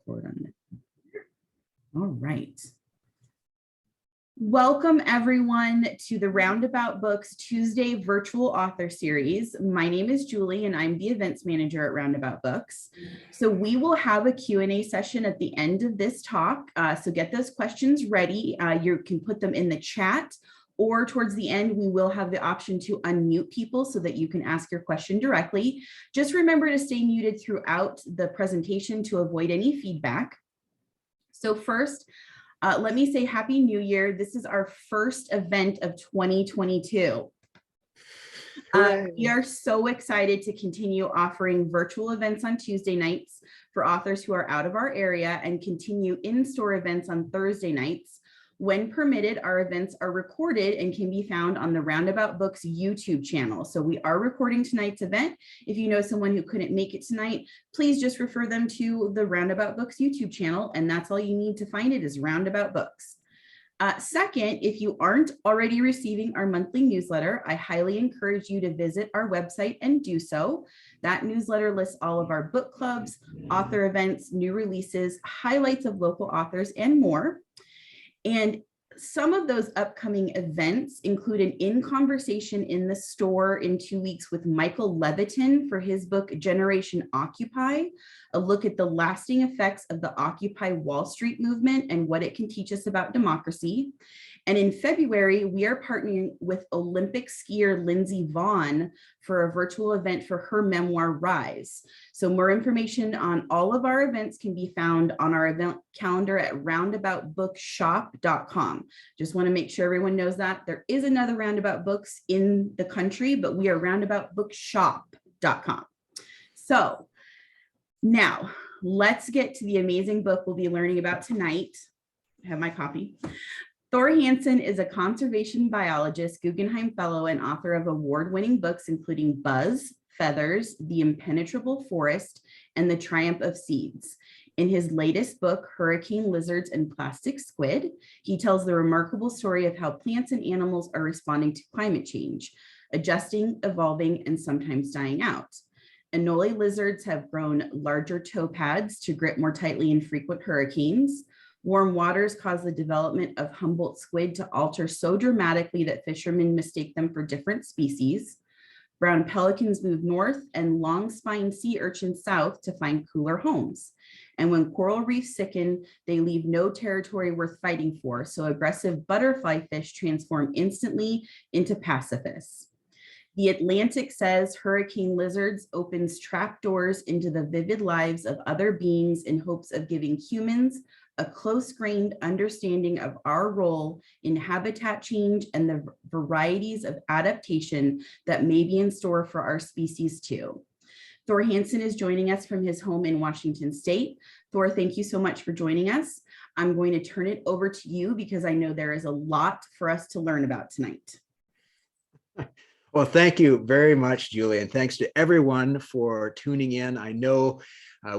record on it. All right. Welcome everyone to the Roundabout Books Tuesday virtual author series. My name is Julie and I'm the events manager at Roundabout Books. So we will have a Q&A session at the end of this talk. So get those questions ready. You can put them in the chat, or towards the end, we will have the option to unmute people so that you can ask your question directly. Just remember to stay muted throughout the presentation to avoid any feedback. So first, let me say Happy New Year. This is our first event of 2022. We are so excited to continue offering virtual events on Tuesday nights for authors who are out of our area and continue in-store events on Thursday nights. When permitted, our events are recorded and can be found on the Roundabout Books YouTube channel. So we are recording tonight's event. If you know someone who couldn't make it tonight, please just refer them to the Roundabout Books YouTube channel, and that's all you need to find it is Roundabout Books. Second, if you aren't already receiving our monthly newsletter, I highly encourage you to visit our website and do so. That newsletter lists all of our book clubs, author events, new releases, highlights of local authors, and more. And some of those upcoming events include an in conversation in the store in 2 weeks with Michael Levitin for his book, Generation Occupy, a look at the lasting effects of the Occupy Wall Street movement and what it can teach us about democracy. And in February, we are partnering with Olympic skier Lindsey Vonn for a virtual event for her memoir, Rise. So more information on all of our events can be found on our event calendar at roundaboutbookshop.com. Just want to make sure everyone knows that there is another Roundabout Books in the country, but we are roundaboutbookshop.com. So now let's get to the amazing book we'll be learning about tonight. I have my copy. Thor Hanson is a conservation biologist, Guggenheim Fellow, and author of award-winning books including Buzz, Feathers, The Impenetrable Forest, and The Triumph of Seeds. In his latest book, Hurricane, Lizards, and Plastic Squid, he tells the remarkable story of how plants and animals are responding to climate change, adjusting, evolving, and sometimes dying out. Anole lizards have grown larger toe pads to grip more tightly in frequent hurricanes. Warm waters cause the development of Humboldt squid to alter so dramatically that fishermen mistake them for different species. Brown pelicans move north and long-spined sea urchins south to find cooler homes. And when coral reefs sicken, they leave no territory worth fighting for, so aggressive butterfly fish transform instantly into pacifists. The Atlantic says hurricane lizards opens trapdoors into the vivid lives of other beings in hopes of giving humans a close-grained understanding of our role in habitat change and the varieties of adaptation that may be in store for our species too. Thor Hanson is joining us from his home in Washington State. Thor, thank you so much for joining us. I'm going to turn it over to you because I know there is a lot for us to learn about tonight. Well, thank you very much, Julie, and thanks to everyone for tuning in. I know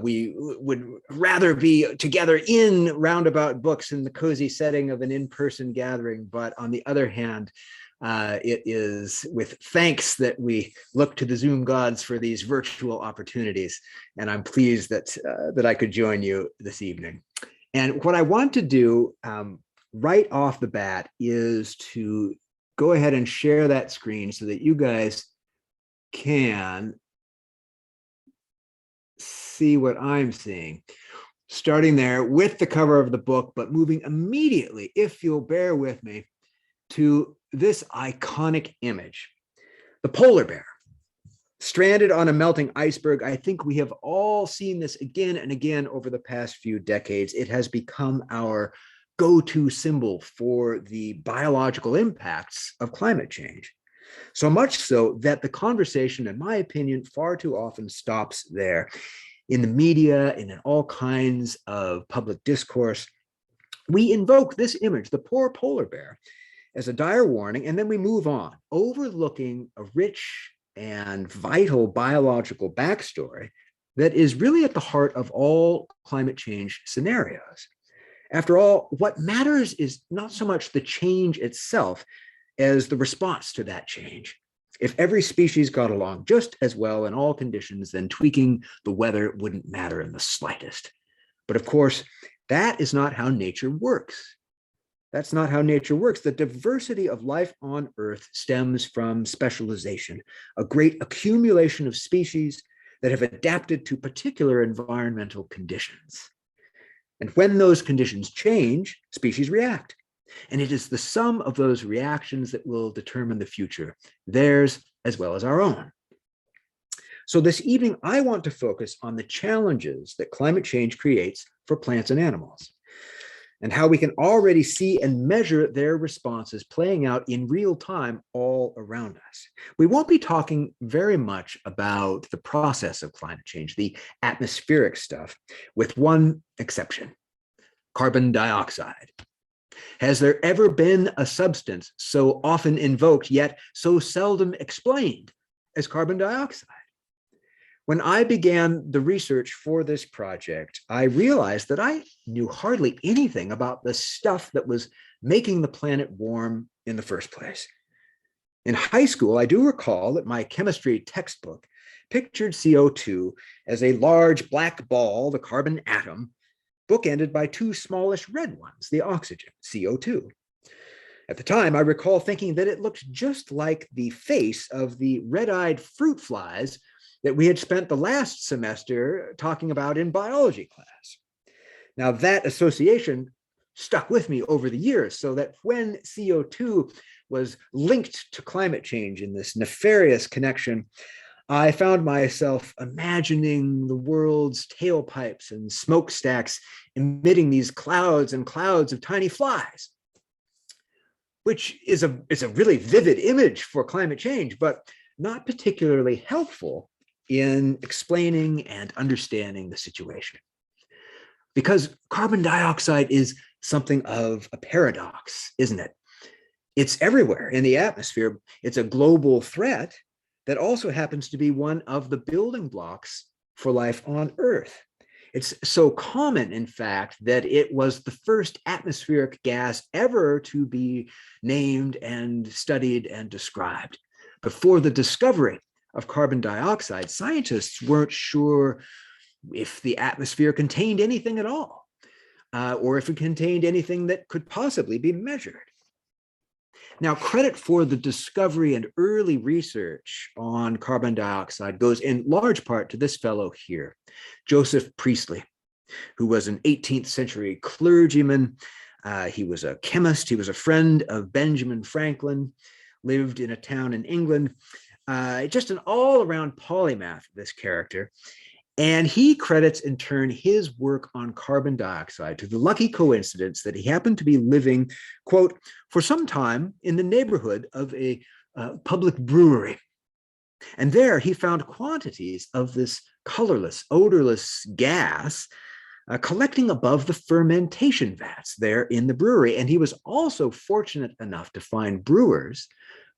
we would rather be together in Roundabout Books in the cozy setting of an in-person gathering, but on the other hand, it is with thanks that we look to the Zoom gods for these virtual opportunities, and I'm pleased that I could join you this evening. And what I want to do right off the bat is to go ahead and share that screen so that you guys can see what I'm seeing. Starting there with the cover of the book, but moving immediately, if you'll bear with me, to this iconic image, the polar bear. Stranded on a melting iceberg, I think we have all seen this again and again over the past few decades. It has become our go-to symbol for the biological impacts of climate change. So much so that the conversation, in my opinion, far too often stops there. In the media and in all kinds of public discourse, we invoke this image, the poor polar bear, as a dire warning, and then we move on, overlooking a rich and vital biological backstory that is really at the heart of all climate change scenarios. After all, what matters is not so much the change itself as the response to that change. If every species got along just as well in all conditions, then tweaking the weather wouldn't matter in the slightest. But of course, that is not how nature works. That's not how nature works. The diversity of life on Earth stems from specialization, a great accumulation of species that have adapted to particular environmental conditions. And when those conditions change, species react. And it is the sum of those reactions that will determine the future, theirs as well as our own. So this evening, I want to focus on the challenges that climate change creates for plants and animals, and how we can already see and measure their responses playing out in real time all around us. We won't be talking very much about the process of climate change, the atmospheric stuff, with one exception: carbon dioxide. Has there ever been a substance so often invoked yet so seldom explained as carbon dioxide? When I began the research for this project, I realized that I knew hardly anything about the stuff that was making the planet warm in the first place. In high school, I do recall that my chemistry textbook pictured CO2 as a large black ball, the carbon atom, bookended by two smallish red ones, the oxygen, CO2. At the time, I recall thinking that it looked just like the face of the red-eyed fruit flies that we had spent the last semester talking about in biology class. Now, that association stuck with me over the years, so that when CO2 was linked to climate change in this nefarious connection, I found myself imagining the world's tailpipes and smokestacks emitting these clouds and clouds of tiny flies, which is a really vivid image for climate change, but not particularly helpful in explaining and understanding the situation. Because carbon dioxide is something of a paradox, isn't it? It's everywhere in the atmosphere. It's a global threat that also happens to be one of the building blocks for life on Earth. It's so common, in fact, that it was the first atmospheric gas ever to be named and studied and described. Before the discovery of carbon dioxide, scientists weren't sure if the atmosphere contained anything at all, or if it contained anything that could possibly be measured. Now, credit for the discovery and early research on carbon dioxide goes in large part to this fellow here, Joseph Priestley, who was an 18th century clergyman. He was a chemist. He was a friend of Benjamin Franklin, lived in a town in England. Just an all-around polymath, this character. And he credits in turn his work on carbon dioxide to the lucky coincidence that he happened to be living, quote, for some time in the neighborhood of a public brewery. And there he found quantities of this colorless, odorless gas collecting above the fermentation vats there in the brewery. And he was also fortunate enough to find brewers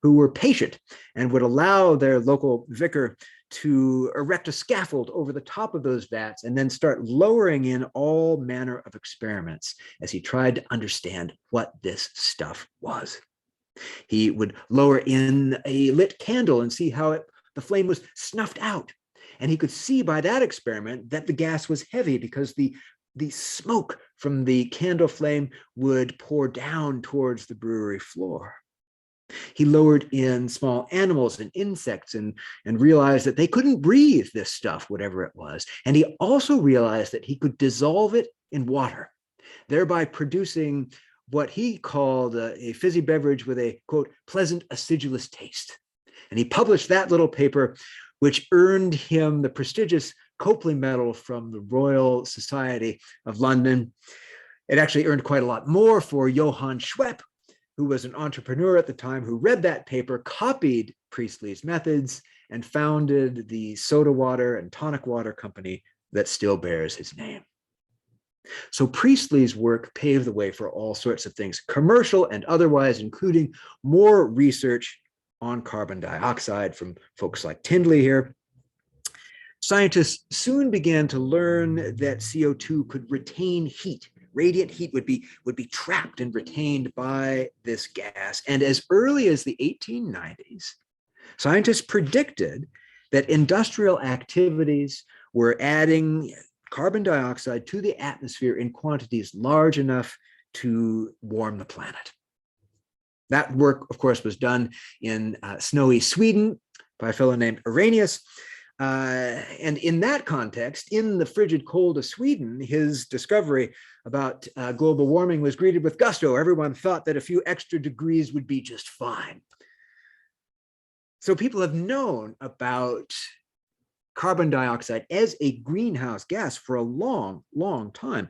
who were patient and would allow their local vicar to erect a scaffold over the top of those vats and then start lowering in all manner of experiments as he tried to understand what this stuff was. He would lower in a lit candle and see how the flame was snuffed out. And he could see by that experiment that the gas was heavy because the smoke from the candle flame would pour down towards the brewery floor. He lowered in small animals and insects and realized that they couldn't breathe this stuff, whatever it was. And he also realized that he could dissolve it in water, thereby producing what he called a fizzy beverage with a, quote, pleasant, acidulous taste. And he published that little paper, which earned him the prestigious Copley Medal from the Royal Society of London. It actually earned quite a lot more for Johann Schwepp, who was an entrepreneur at the time, who read that paper, copied Priestley's methods, and founded the soda water and tonic water company that still bears his name. So Priestley's work paved the way for all sorts of things, commercial and otherwise, including more research on carbon dioxide from folks like Tindley here. Scientists soon began to learn that CO2 could retain heat. Radiant heat would be trapped and retained by this gas. And as early as the 1890s, scientists predicted that industrial activities were adding carbon dioxide to the atmosphere in quantities large enough to warm the planet. That work, of course, was done in snowy Sweden by a fellow named Arrhenius. And in that context, in the frigid cold of Sweden, his discovery about global warming was greeted with gusto. Everyone thought that a few extra degrees would be just fine. So people have known about carbon dioxide as a greenhouse gas for a long, long time.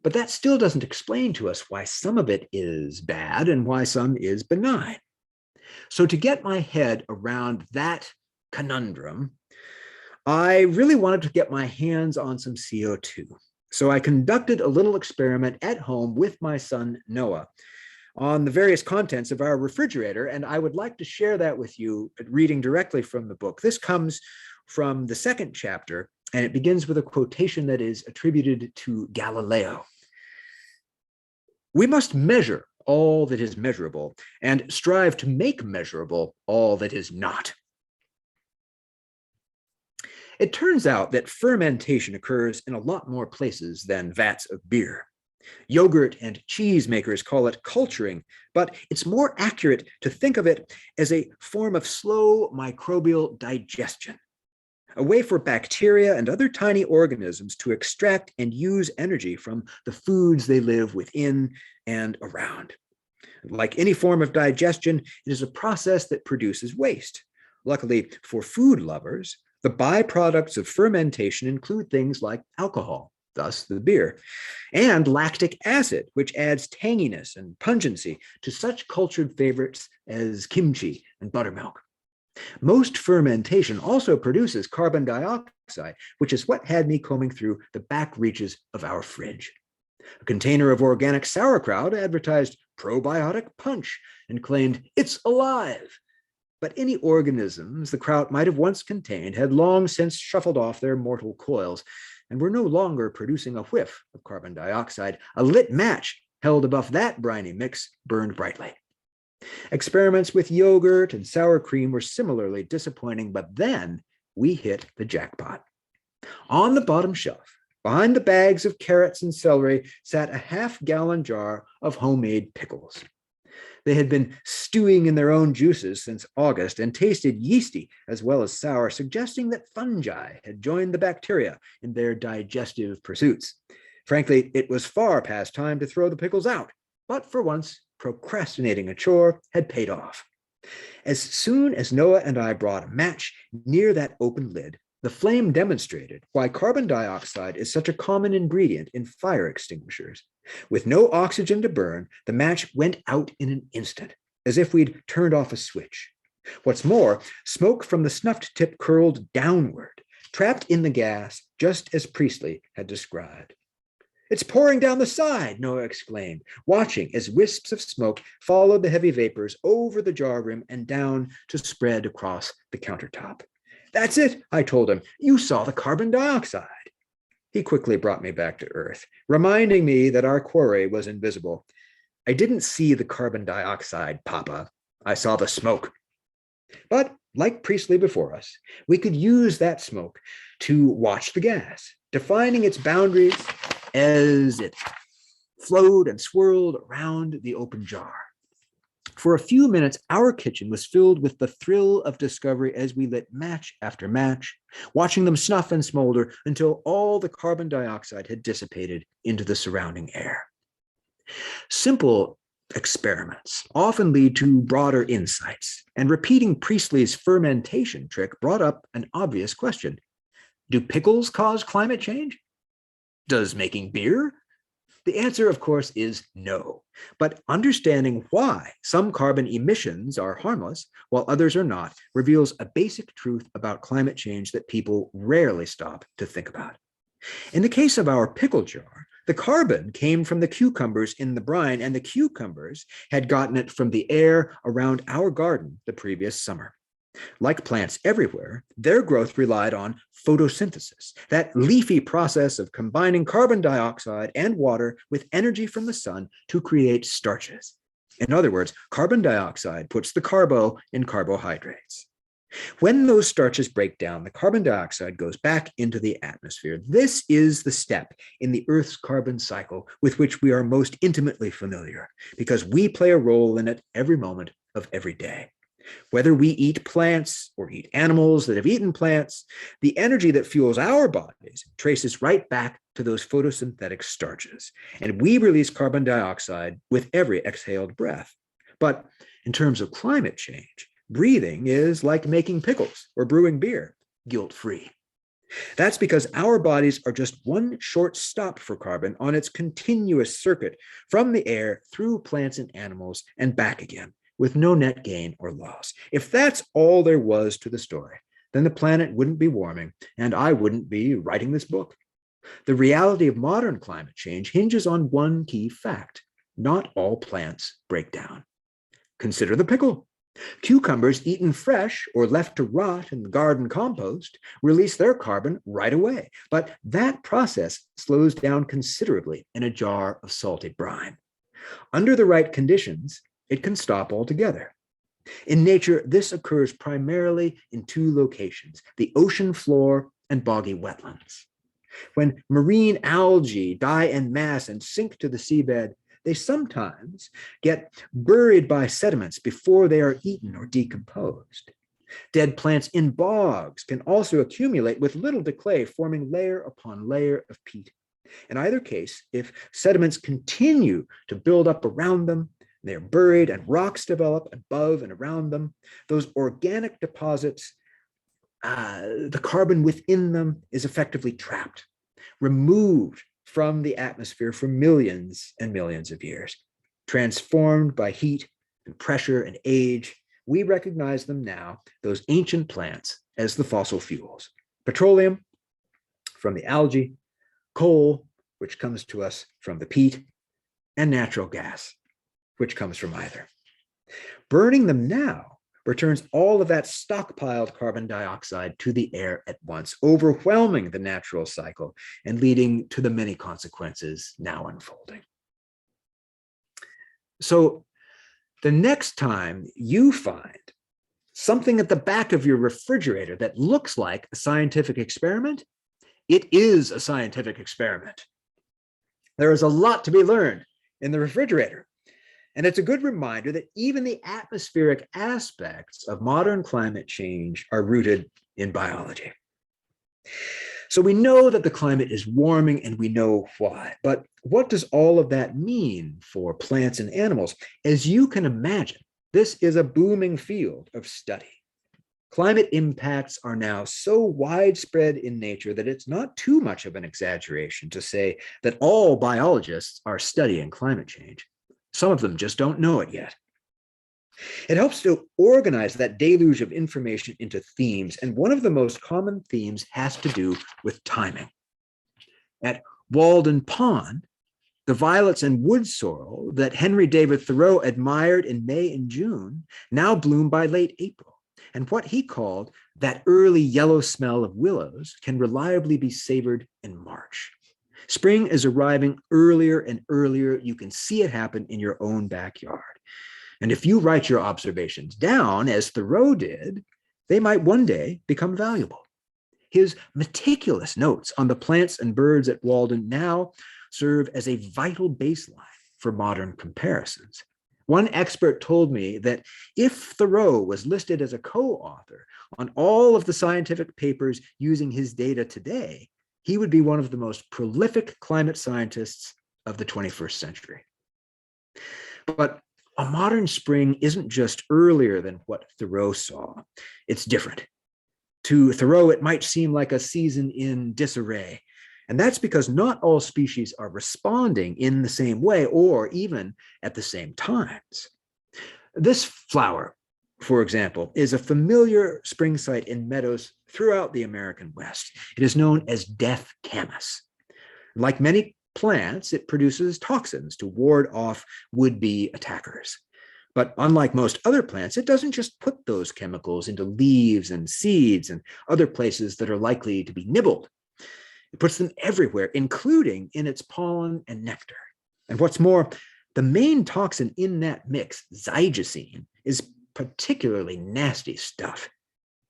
But that still doesn't explain to us why some of it is bad and why some is benign. So to get my head around that conundrum, I really wanted to get my hands on some CO2. So I conducted a little experiment at home with my son, Noah, on the various contents of our refrigerator. And I would like to share that with you, reading directly from the book. This comes from the second chapter, and it begins with a quotation that is attributed to Galileo. We must measure all that is measurable and strive to make measurable all that is not. It turns out that fermentation occurs in a lot more places than vats of beer. Yogurt and cheese makers call it culturing, but it's more accurate to think of it as a form of slow microbial digestion, a way for bacteria and other tiny organisms to extract and use energy from the foods they live within and around. Like any form of digestion, it is a process that produces waste. Luckily for food lovers, the byproducts of fermentation include things like alcohol, thus the beer, and lactic acid, which adds tanginess and pungency to such cultured favorites as kimchi and buttermilk. Most fermentation also produces carbon dioxide, which is what had me combing through the back reaches of our fridge. A container of organic sauerkraut advertised probiotic punch and claimed it's alive. But any organisms the kraut might have once contained had long since shuffled off their mortal coils and were no longer producing a whiff of carbon dioxide. A lit match held above that briny mix burned brightly. Experiments with yogurt and sour cream were similarly disappointing, but then we hit the jackpot. On the bottom shelf, behind the bags of carrots and celery, sat a half-gallon jar of homemade pickles. They had been stewing in their own juices since August and tasted yeasty as well as sour, suggesting that fungi had joined the bacteria in their digestive pursuits. Frankly, it was far past time to throw the pickles out, but for once, procrastinating a chore had paid off. As soon as Noah and I brought a match near that open lid, the flame demonstrated why carbon dioxide is such a common ingredient in fire extinguishers. With no oxygen to burn, the match went out in an instant, as if we'd turned off a switch. What's more, smoke from the snuffed tip curled downward, trapped in the gas, just as Priestley had described. "It's pouring down the side," Noah exclaimed, watching as wisps of smoke followed the heavy vapors over the jar rim and down to spread across the countertop. "That's it," I told him. "You saw the carbon dioxide." He quickly brought me back to earth, reminding me that our quarry was invisible. "I didn't see the carbon dioxide, Papa. I saw the smoke." But like Priestley before us, we could use that smoke to watch the gas, defining its boundaries as it flowed and swirled around the open jar. For a few minutes, our kitchen was filled with the thrill of discovery as we lit match after match, watching them snuff and smolder until all the carbon dioxide had dissipated into the surrounding air. Simple experiments often lead to broader insights, and repeating Priestley's fermentation trick brought up an obvious question. Do pickles cause climate change? Does making beer? The answer, of course, is no. But understanding why some carbon emissions are harmless while others are not reveals a basic truth about climate change that people rarely stop to think about. In the case of our pickle jar, the carbon came from the cucumbers in the brine, and the cucumbers had gotten it from the air around our garden the previous summer. Like plants everywhere, their growth relied on photosynthesis, that leafy process of combining carbon dioxide and water with energy from the sun to create starches. In other words, carbon dioxide puts the carbo in carbohydrates. When those starches break down, the carbon dioxide goes back into the atmosphere. This is the step in the Earth's carbon cycle with which we are most intimately familiar, because we play a role in it every moment of every day. Whether we eat plants or eat animals that have eaten plants, the energy that fuels our bodies traces right back to those photosynthetic starches, and we release carbon dioxide with every exhaled breath. But in terms of climate change, breathing is like making pickles or brewing beer, guilt-free. That's because our bodies are just one short stop for carbon on its continuous circuit from the air through plants and animals and back again, with no net gain or loss. If that's all there was to the story, then the planet wouldn't be warming and I wouldn't be writing this book. The reality of modern climate change hinges on one key fact: not all plants break down. Consider the pickle. Cucumbers eaten fresh or left to rot in the garden compost release their carbon right away, but that process slows down considerably in a jar of salty brine. Under the right conditions, it can stop altogether. In nature, this occurs primarily in two locations: the ocean floor and boggy wetlands. When marine algae die en masse and sink to the seabed, they sometimes get buried by sediments before they are eaten or decomposed. Dead plants in bogs can also accumulate with little decay, forming layer upon layer of peat. In either case, if sediments continue to build up around them, they're buried and rocks develop above and around them, those organic deposits, the carbon within them is effectively trapped, removed from the atmosphere for millions and millions of years. Transformed by heat and pressure and age, we recognize them now, those ancient plants, as the fossil fuels. Petroleum from the algae, coal, which comes to us from the peat, and natural gas, which comes from either. Burning them now returns all of that stockpiled carbon dioxide to the air at once, overwhelming the natural cycle and leading to the many consequences now unfolding. So the next time you find something at the back of your refrigerator that looks like a scientific experiment, it is a scientific experiment. There is a lot to be learned in the refrigerator. And it's a good reminder that even the atmospheric aspects of modern climate change are rooted in biology. So we know that the climate is warming and we know why, but what does all of that mean for plants and animals? As you can imagine, this is a booming field of study. Climate impacts are now so widespread in nature that it's not too much of an exaggeration to say that all biologists are studying climate change. Some of them just don't know it yet. It helps to organize that deluge of information into themes, and one of the most common themes has to do with timing. At Walden Pond, the violets and wood sorrel that Henry David Thoreau admired in May and June now bloom by late April, and what he called that early yellow smell of willows can reliably be savored in March. Spring is arriving earlier and earlier. You can see it happen in your own backyard. And if you write your observations down, as Thoreau did, they might one day become valuable. His meticulous notes on the plants and birds at Walden now serve as a vital baseline for modern comparisons. One expert told me that if Thoreau was listed as a co-author on all of the scientific papers using his data today, he would be one of the most prolific climate scientists of the 21st century. But a modern spring isn't just earlier than what Thoreau saw. It's different. To Thoreau, it might seem like a season in disarray. And that's because not all species are responding in the same way or even at the same times. This flower, for example, is a familiar spring site in meadows throughout the American West. It is known as death camas. Like many plants, it produces toxins to ward off would-be attackers. But unlike most other plants, it doesn't just put those chemicals into leaves and seeds and other places that are likely to be nibbled. It puts them everywhere, including in its pollen and nectar. And what's more, the main toxin in that mix, zygosine, is particularly nasty stuff.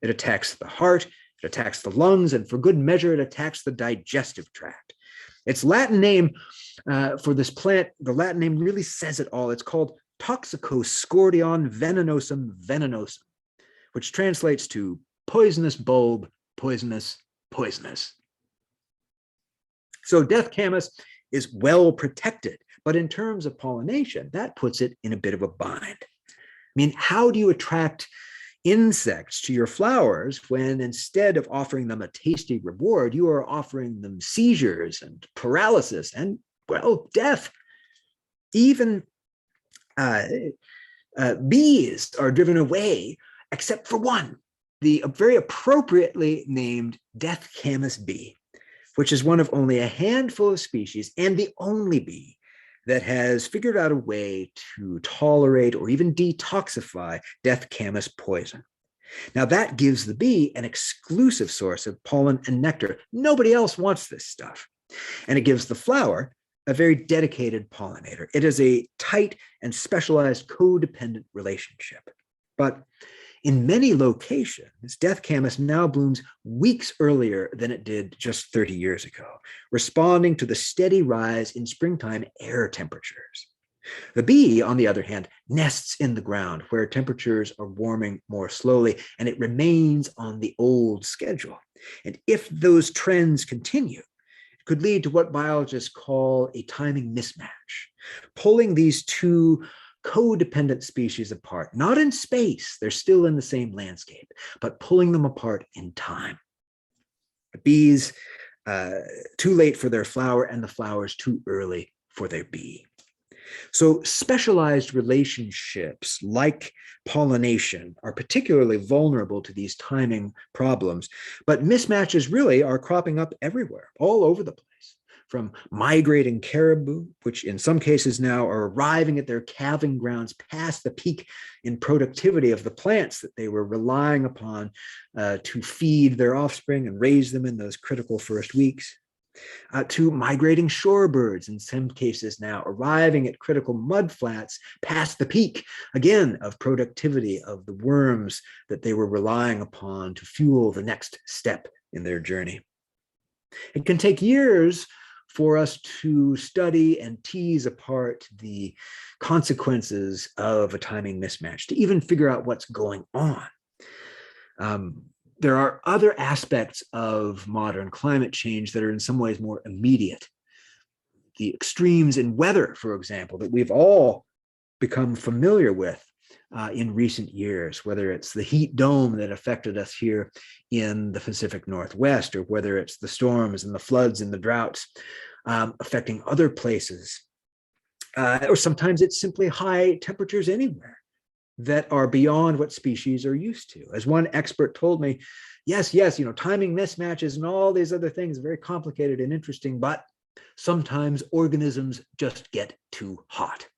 It attacks the heart, it attacks the lungs, and for good measure, it attacks the digestive tract. Its Latin name for this plant, the Latin name really says it all. It's called Toxicoscordion venenosum venenosum, which translates to poisonous bulb, poisonous, poisonous. So death camas is well protected, but in terms of pollination, that puts it in a bit of a bind. I mean, how do you attract insects to your flowers when instead of offering them a tasty reward, you are offering them seizures and paralysis and, well, death? Even bees are driven away, except for one, the very appropriately named death camas bee, which is one of only a handful of species and the only bee that has figured out a way to tolerate or even detoxify death camas poison. Now that gives the bee an exclusive source of pollen and nectar. Nobody else wants this stuff. And it gives the flower a very dedicated pollinator. It is a tight and specialized codependent relationship. But in many locations, death camas now blooms weeks earlier than it did just 30 years ago, responding to the steady rise in springtime air temperatures. The bee, on the other hand, nests in the ground where temperatures are warming more slowly, and it remains on the old schedule. And if those trends continue, it could lead to what biologists call a timing mismatch, pulling these two codependent species apart, not in space, they're still in the same landscape, but pulling them apart in time. The bees too late for their flower and the flowers too early for their bee. So specialized relationships like pollination are particularly vulnerable to these timing problems, but mismatches really are cropping up everywhere, all over the place. From migrating caribou, which in some cases now are arriving at their calving grounds past the peak in productivity of the plants that they were relying upon to feed their offspring and raise them in those critical first weeks, to migrating shorebirds, in some cases now arriving at critical mudflats past the peak, again, of productivity of the worms that they were relying upon to fuel the next step in their journey. It can take years for us to study and tease apart the consequences of a timing mismatch, to even figure out what's going on. There are other aspects of modern climate change that are in some ways more immediate. The extremes in weather, for example, that we've all become familiar with in recent years, whether it's the heat dome that affected us here in the Pacific Northwest, or whether it's the storms and the floods and the droughts affecting other places, or sometimes it's simply high temperatures anywhere that are beyond what species are used to. As one expert told me, yes, timing mismatches and all these other things are very complicated and interesting, but sometimes organisms just get too hot.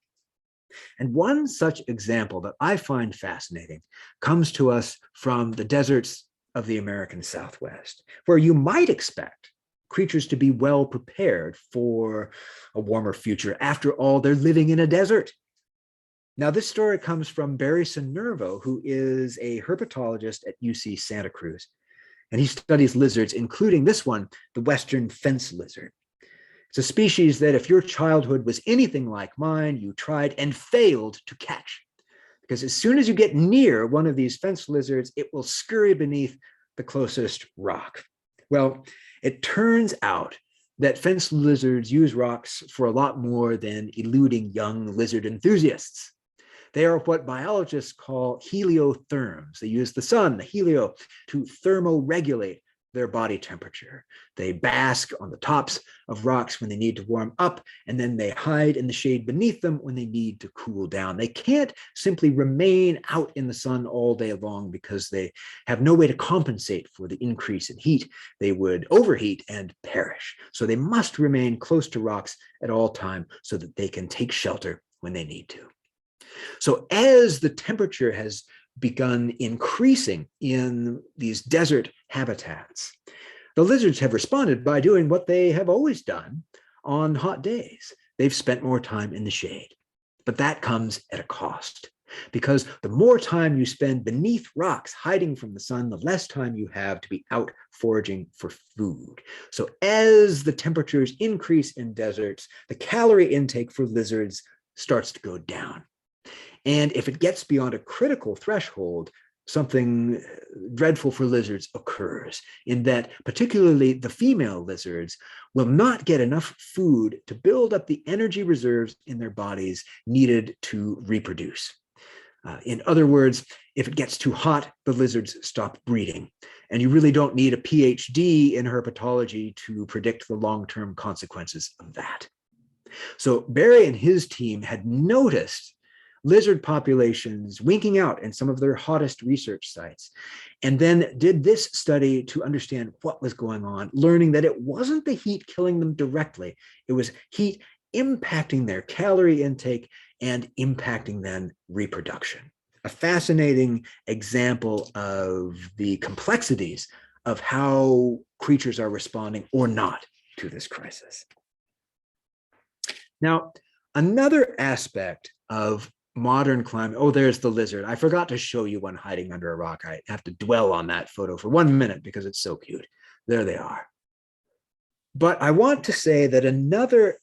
And one such example that I find fascinating comes to us from the deserts of the American Southwest, where you might expect creatures to be well prepared for a warmer future. After all, they're living in a desert. Now, this story comes from Barry Sinervo, who is a herpetologist at UC Santa Cruz, and he studies lizards, including this one, the western fence lizard. It's a species that if your childhood was anything like mine, you tried and failed to catch. Because as soon as you get near one of these fence lizards, it will scurry beneath the closest rock. Well, it turns out that fence lizards use rocks for a lot more than eluding young lizard enthusiasts. They are what biologists call heliotherms. They use the sun, the helio, to thermoregulate their body temperature. They bask on the tops of rocks when they need to warm up, and then they hide in the shade beneath them when they need to cool down. They can't simply remain out in the sun all day long because they have no way to compensate for the increase in heat. They would overheat and perish. So they must remain close to rocks at all times so that they can take shelter when they need to. So as the temperature has begun increasing in these desert habitats, the lizards have responded by doing what they have always done on hot days. They've spent more time in the shade, but that comes at a cost. because the more time you spend beneath rocks hiding from the sun, the less time you have to be out foraging for food. So as the temperatures increase in deserts, the calorie intake for lizards starts to go down. And if it gets beyond a critical threshold, something dreadful for lizards occurs, in that particularly the female lizards will not get enough food to build up the energy reserves in their bodies needed to reproduce. In other words, if it gets too hot, the lizards stop breeding. And you really don't need a PhD in herpetology to predict the long-term consequences of that. So Barry and his team had noticed lizard populations winking out in some of their hottest research sites, and then did this study to understand what was going on, learning that it wasn't the heat killing them directly, it was heat impacting their calorie intake and impacting then reproduction. A fascinating example of the complexities of how creatures are responding or not to this crisis. Now, another aspect of modern climate, oh, there's the lizard. I forgot to show you one hiding under a rock. I have to dwell on that photo for 1 minute because it's so cute. There they are. But I want to say that another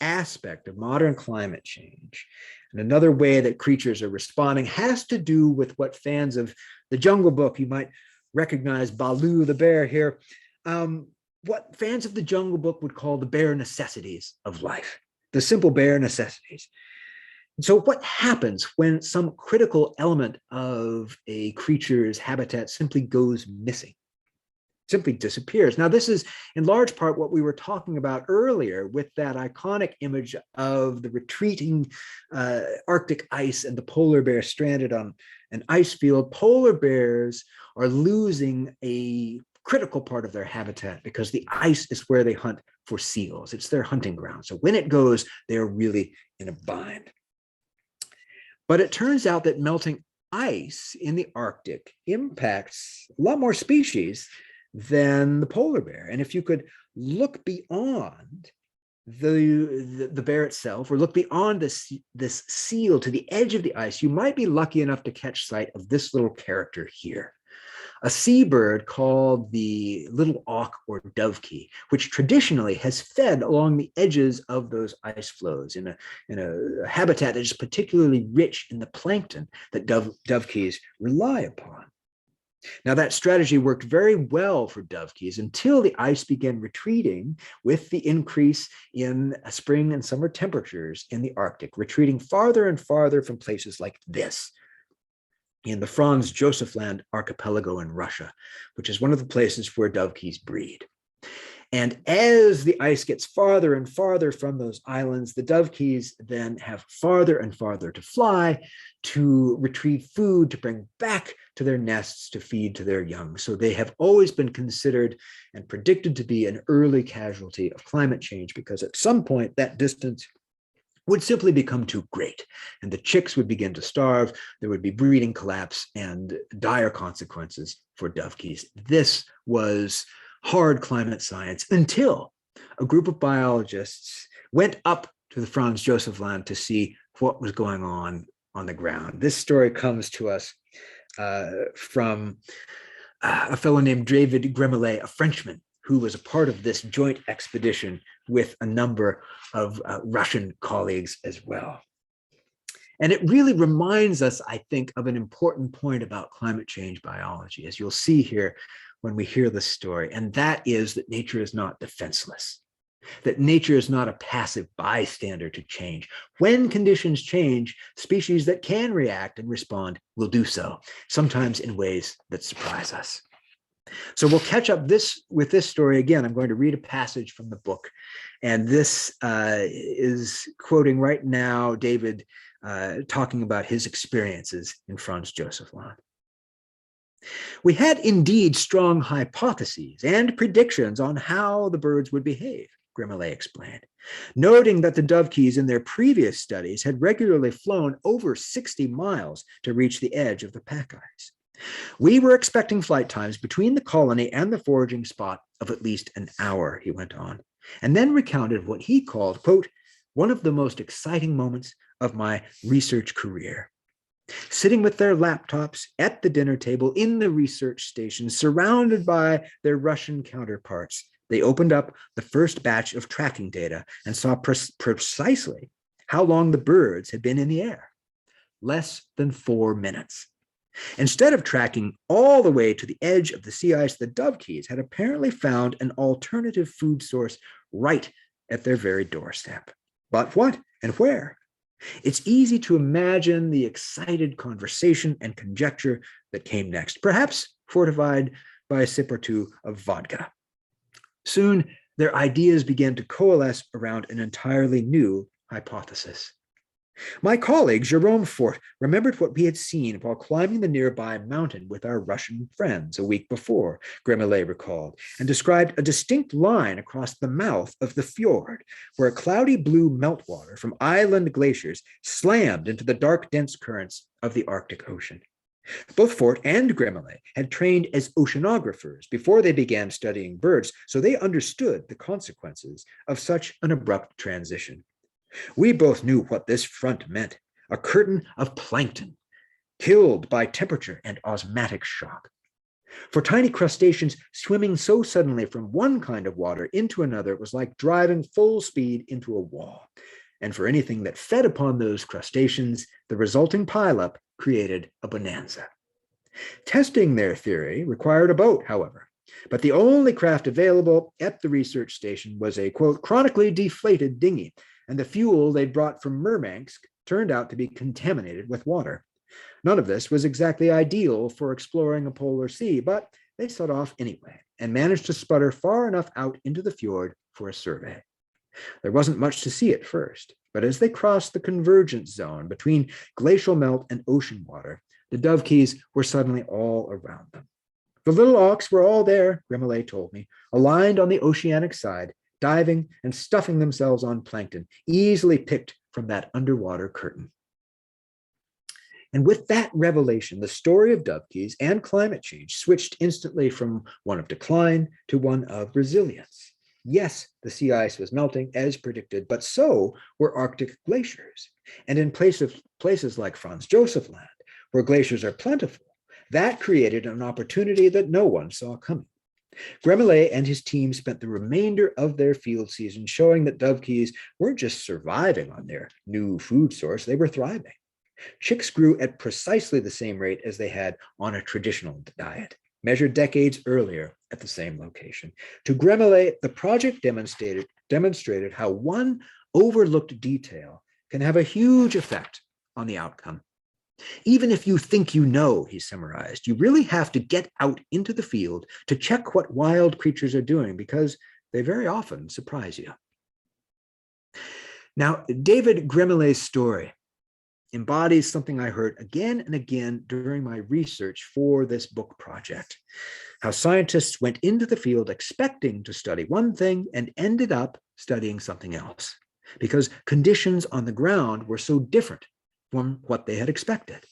aspect of modern climate change and another way that creatures are responding has to do with what fans of the Jungle Book, you might recognize Baloo the bear here, what fans of the Jungle Book would call the bare necessities of life, the simple bare necessities. So what happens when some critical element of a creature's habitat simply goes missing, simply disappears? Now, this is in large part what we were talking about earlier with that iconic image of the retreating Arctic ice and the polar bear stranded on an ice field. Polar bears are losing a critical part of their habitat because the ice is where they hunt for seals. It's their hunting ground. So when it goes, they're really in a bind. But it turns out that melting ice in the Arctic impacts a lot more species than the polar bear. And if you could look beyond the bear itself, or look beyond this seal to the edge of the ice, you might be lucky enough to catch sight of this little character here. A seabird called the little auk or dovekie, which traditionally has fed along the edges of those ice floes in a habitat that is particularly rich in the plankton that dovekies rely upon. Now, that strategy worked very well for dovekies until the ice began retreating with the increase in spring and summer temperatures in the Arctic, retreating farther and farther from places like this, in the Franz Josef Land archipelago in Russia, which is one of the places where dovekies breed. And as the ice gets farther and farther from those islands, the dovekies then have farther and farther to fly to retrieve food, to bring back to their nests to feed to their young. So they have always been considered and predicted to be an early casualty of climate change, because at some point that distance would simply become too great, and the chicks would begin to starve. There would be breeding collapse and dire consequences for dovekies. This was hard climate science until a group of biologists went up to the Franz Josef Land to see what was going on the ground. This story comes to us from a fellow named David Haskell, a Frenchman who was a part of this joint expedition with a number of Russian colleagues as well. And it really reminds us, I think, of an important point about climate change biology, as you'll see here when we hear this story, and that is that nature is not defenseless, that nature is not a passive bystander to change. When conditions change, species that can react and respond will do so, sometimes in ways that surprise us. So we'll catch up with this story again. I'm going to read a passage from the book, and this is quoting right now David talking about his experiences in Franz Josef Land. We had indeed strong hypotheses and predictions on how the birds would behave, Grimmelay explained, noting that the dovekies in their previous studies had regularly flown over 60 miles to reach the edge of the pack ice. We were expecting flight times between the colony and the foraging spot of at least an hour, he went on, and then recounted what he called, quote, one of the most exciting moments of my research career. Sitting with their laptops at the dinner table in the research station, surrounded by their Russian counterparts, they opened up the first batch of tracking data and saw precisely how long the birds had been in the air. Less than 4 minutes. Instead of tracking all the way to the edge of the sea ice, the dovekies had apparently found an alternative food source right at their very doorstep. But what and where? It's easy to imagine the excited conversation and conjecture that came next, perhaps fortified by a sip or two of vodka. Soon, their ideas began to coalesce around an entirely new hypothesis. My colleague, Jerome Fort, remembered what we had seen while climbing the nearby mountain with our Russian friends a week before, Grimmelais recalled, and described a distinct line across the mouth of the fjord, where cloudy blue meltwater from island glaciers slammed into the dark, dense currents of the Arctic Ocean. Both Fort and Grimmelais had trained as oceanographers before they began studying birds, so they understood the consequences of such an abrupt transition. We both knew what this front meant, a curtain of plankton, killed by temperature and osmotic shock. For tiny crustaceans, swimming so suddenly from one kind of water into another was like driving full speed into a wall. And for anything that fed upon those crustaceans, the resulting pileup created a bonanza. Testing their theory required a boat, however, but the only craft available at the research station was a, quote, chronically deflated dinghy, and the fuel they'd brought from Murmansk turned out to be contaminated with water. None of this was exactly ideal for exploring a polar sea, but they set off anyway and managed to sputter far enough out into the fjord for a survey. There wasn't much to see at first, but as they crossed the convergence zone between glacial melt and ocean water, the dovekies were suddenly all around them. The little auks were all there, Grimmelais told me, aligned on the oceanic side, diving and stuffing themselves on plankton, easily picked from that underwater curtain. And with that revelation, the story of dovekies and climate change switched instantly from one of decline to one of resilience. Yes, the sea ice was melting as predicted, but so were Arctic glaciers. And in places like Franz Josef Land, where glaciers are plentiful, that created an opportunity that no one saw coming. Grimmelais and his team spent the remainder of their field season showing that dovekies weren't just surviving on their new food source, they were thriving. Chicks grew at precisely the same rate as they had on a traditional diet, measured decades earlier at the same location. To Grimmelais, the project demonstrated how one overlooked detail can have a huge effect on the outcome. Even if you think you know, he summarized, you really have to get out into the field to check what wild creatures are doing because they very often surprise you. Now, David Grimmelais' story embodies something I heard again and again during my research for this book project, how scientists went into the field expecting to study one thing and ended up studying something else because conditions on the ground were so different from what they had expected,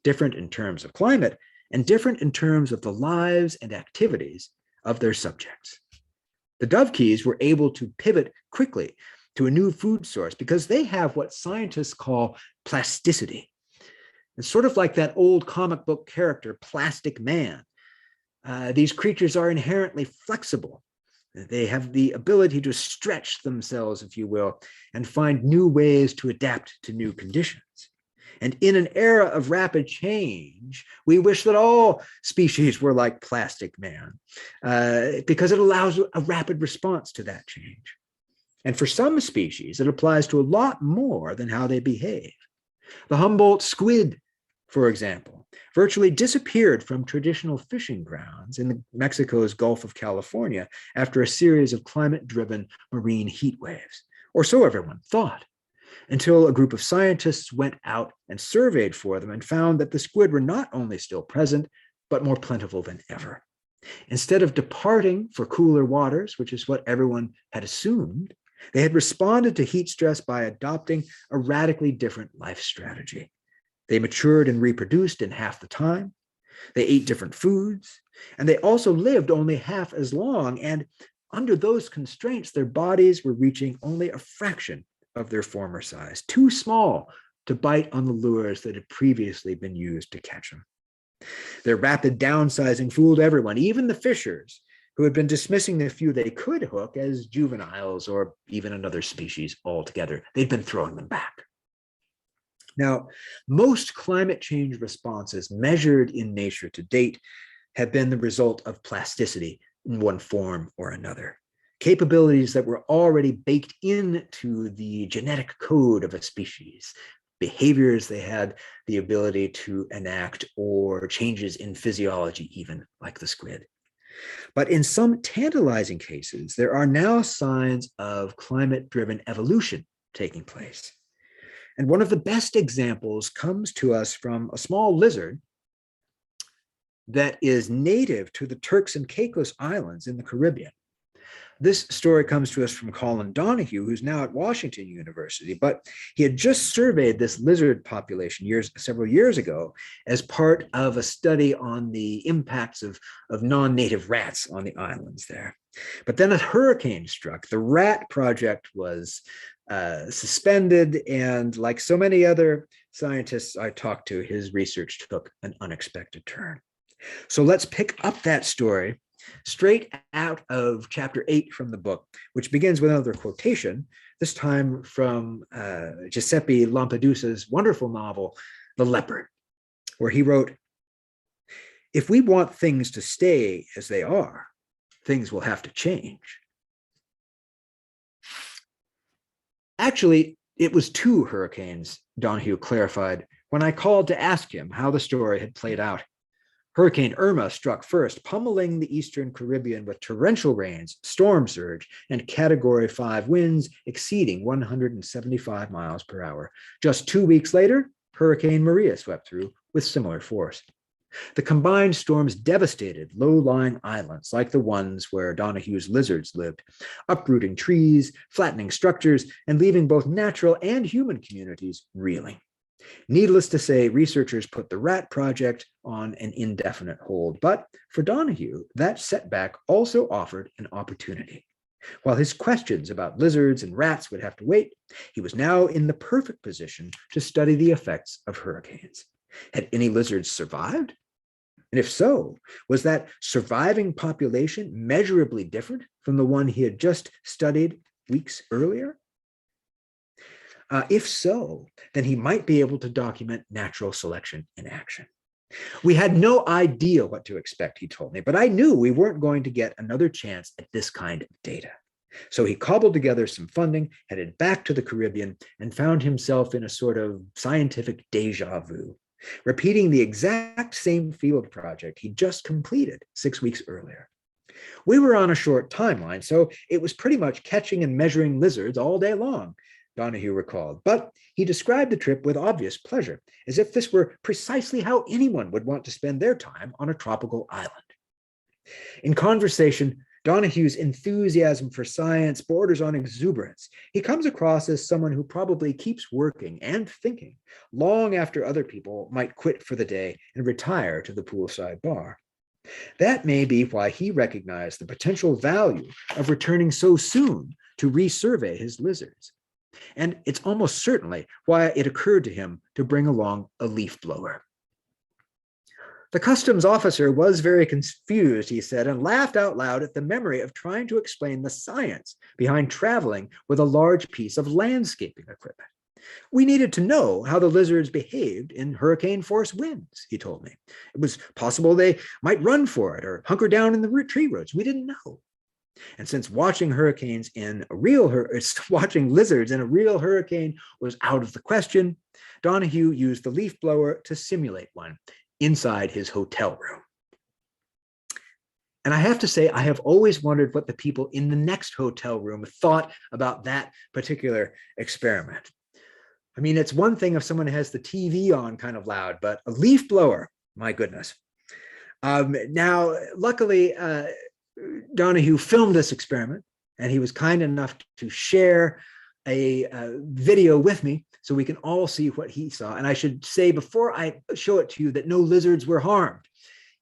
different in terms of climate and different in terms of the lives and activities of their subjects. The dovekies were able to pivot quickly to a new food source because they have what scientists call plasticity. It's sort of like that old comic book character, Plastic Man. These creatures are inherently flexible. They have the ability to stretch themselves, if you will, and find new ways to adapt to new conditions. And in an era of rapid change, we wish that all species were like Plastic Man because it allows a rapid response to that change. And for some species, it applies to a lot more than how they behave. The Humboldt squid, for example, virtually disappeared from traditional fishing grounds in Mexico's Gulf of California after a series of climate-driven marine heat waves, or so everyone thought, until a group of scientists went out and surveyed for them and found that the squid were not only still present, but more plentiful than ever. Instead of departing for cooler waters, which is what everyone had assumed, they had responded to heat stress by adopting a radically different life strategy. They matured and reproduced in half the time. They ate different foods, and they also lived only half as long. And under those constraints, their bodies were reaching only a fraction of their former size, too small to bite on the lures that had previously been used to catch them. Their rapid downsizing fooled everyone, even the fishers, who had been dismissing the few they could hook as juveniles or even another species altogether. They'd been throwing them back. Now, most climate change responses measured in nature to date have been the result of plasticity in one form or another. Capabilities that were already baked into the genetic code of a species, behaviors they had the ability to enact, or changes in physiology, even like the squid. But in some tantalizing cases, there are now signs of climate-driven evolution taking place. And one of the best examples comes to us from a small lizard that is native to the Turks and Caicos Islands in the Caribbean. This story comes to us from Colin Donahue, who's now at Washington University, but he had just surveyed this lizard population several years ago as part of a study on the impacts of non-native rats on the islands there. But then a hurricane struck. The rat project was suspended, and like so many other scientists I talked to, his research took an unexpected turn. So let's pick up that story straight out of chapter 8 from the book, which begins with another quotation, this time from Giuseppe Lampedusa's wonderful novel, The Leopard, where he wrote, "If we want things to stay as they are, things will have to change." Actually, it was 2 hurricanes, Donahue clarified, when I called to ask him how the story had played out. Hurricane Irma struck first, pummeling the eastern Caribbean with torrential rains, storm surge, and Category 5 winds exceeding 175 miles per hour. Just 2 weeks later, Hurricane Maria swept through with similar force. The combined storms devastated low-lying islands like the ones where Donahue's lizards lived, uprooting trees, flattening structures, and leaving both natural and human communities reeling. Needless to say, researchers put the rat project on an indefinite hold. But for Donahue, that setback also offered an opportunity. While his questions about lizards and rats would have to wait, he was now in the perfect position to study the effects of hurricanes. Had any lizards survived? And if so, was that surviving population measurably different from the one he had just studied weeks earlier? If so, then he might be able to document natural selection in action. We had no idea what to expect, he told me, but I knew we weren't going to get another chance at this kind of data. So he cobbled together some funding, headed back to the Caribbean, and found himself in a sort of scientific deja vu, repeating the exact same field project he just completed 6 weeks earlier. We were on a short timeline, so it was pretty much catching and measuring lizards all day long, Donahue recalled, but he described the trip with obvious pleasure, as if this were precisely how anyone would want to spend their time on a tropical island. In conversation, Donahue's enthusiasm for science borders on exuberance. He comes across as someone who probably keeps working and thinking long after other people might quit for the day and retire to the poolside bar. That may be why he recognized the potential value of returning so soon to resurvey his lizards. And it's almost certainly why it occurred to him to bring along a leaf blower. The customs officer was very confused, he said, and laughed out loud at the memory of trying to explain the science behind traveling with a large piece of landscaping equipment. We needed to know how the lizards behaved in hurricane-force winds, he told me. It was possible they might run for it or hunker down in the tree roots. We didn't know. And since watching lizards in a real hurricane was out of the question, Donahue used the leaf blower to simulate one inside his hotel room. And I have to say, I have always wondered what the people in the next hotel room thought about that particular experiment. I mean, it's one thing if someone has the TV on kind of loud, but a leaf blower, my goodness. Now, luckily, Donahue filmed this experiment, and he was kind enough to share a video with me so we can all see what he saw. And I should say before I show it to you that no lizards were harmed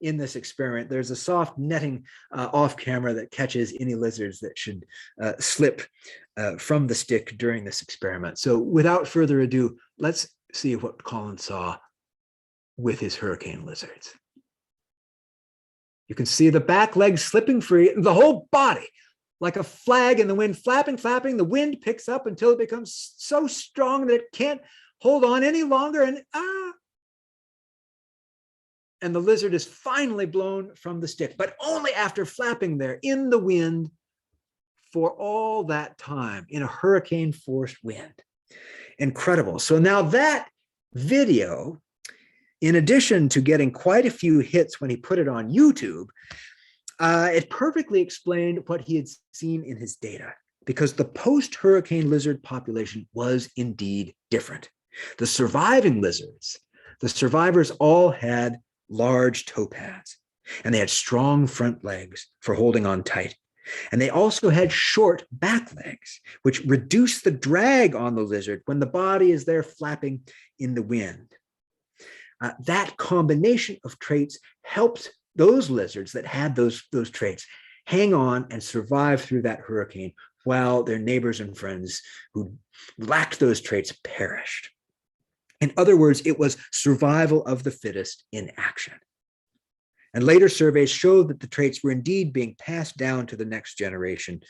in this experiment. There's a soft netting off camera that catches any lizards that should slip from the stick during this experiment. So without further ado, let's see what Colin saw with his hurricane lizards. You can see the back legs slipping free, the whole body, like a flag in the wind, flapping, flapping. The wind picks up until it becomes so strong that it can't hold on any longer. And the lizard is finally blown from the stick, but only after flapping there in the wind for all that time in a hurricane-force wind. Incredible. So now that video, in addition to getting quite a few hits when he put it on YouTube, it perfectly explained what he had seen in his data, because the post-hurricane lizard population was indeed different. The surviving lizards, the survivors all had large toe pads, and they had strong front legs for holding on tight. And they also had short back legs, which reduce the drag on the lizard when the body is there flapping in the wind. That combination of traits helped those lizards that had those traits hang on and survive through that hurricane, while their neighbors and friends who lacked those traits perished. In other words, it was survival of the fittest in action. And later surveys showed that the traits were indeed being passed down to the next generation.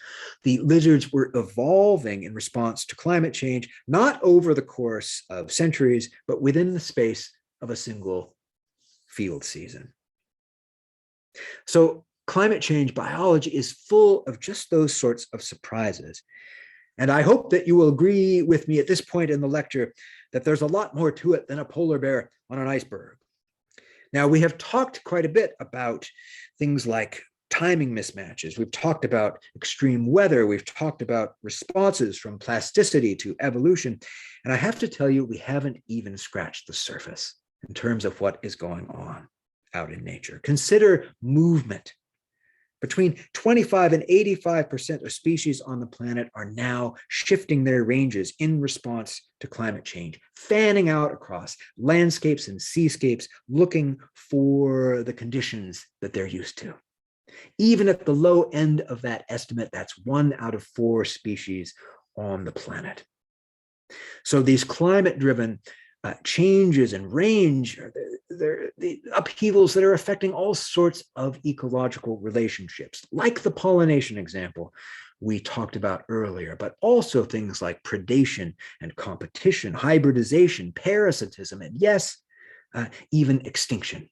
The lizards were evolving in response to climate change, not over the course of centuries, but within the space of a single field season. So climate change biology is full of just those sorts of surprises. And I hope that you will agree with me at this point in the lecture that there's a lot more to it than a polar bear on an iceberg. Now, we have talked quite a bit about things like timing mismatches. We've talked about extreme weather. We've talked about responses from plasticity to evolution. And I have to tell you, we haven't even scratched the surface in terms of what is going on out in nature. Consider movement. Between 25 and 85% of species on the planet are now shifting their ranges in response to climate change, fanning out across landscapes and seascapes, looking for the conditions that they're used to. Even at the low end of that estimate, that's 1 out of 4 species on the planet. So these climate-driven changes in range, the upheavals that are affecting all sorts of ecological relationships, like the pollination example we talked about earlier, but also things like predation and competition, hybridization, parasitism, and yes, even extinction.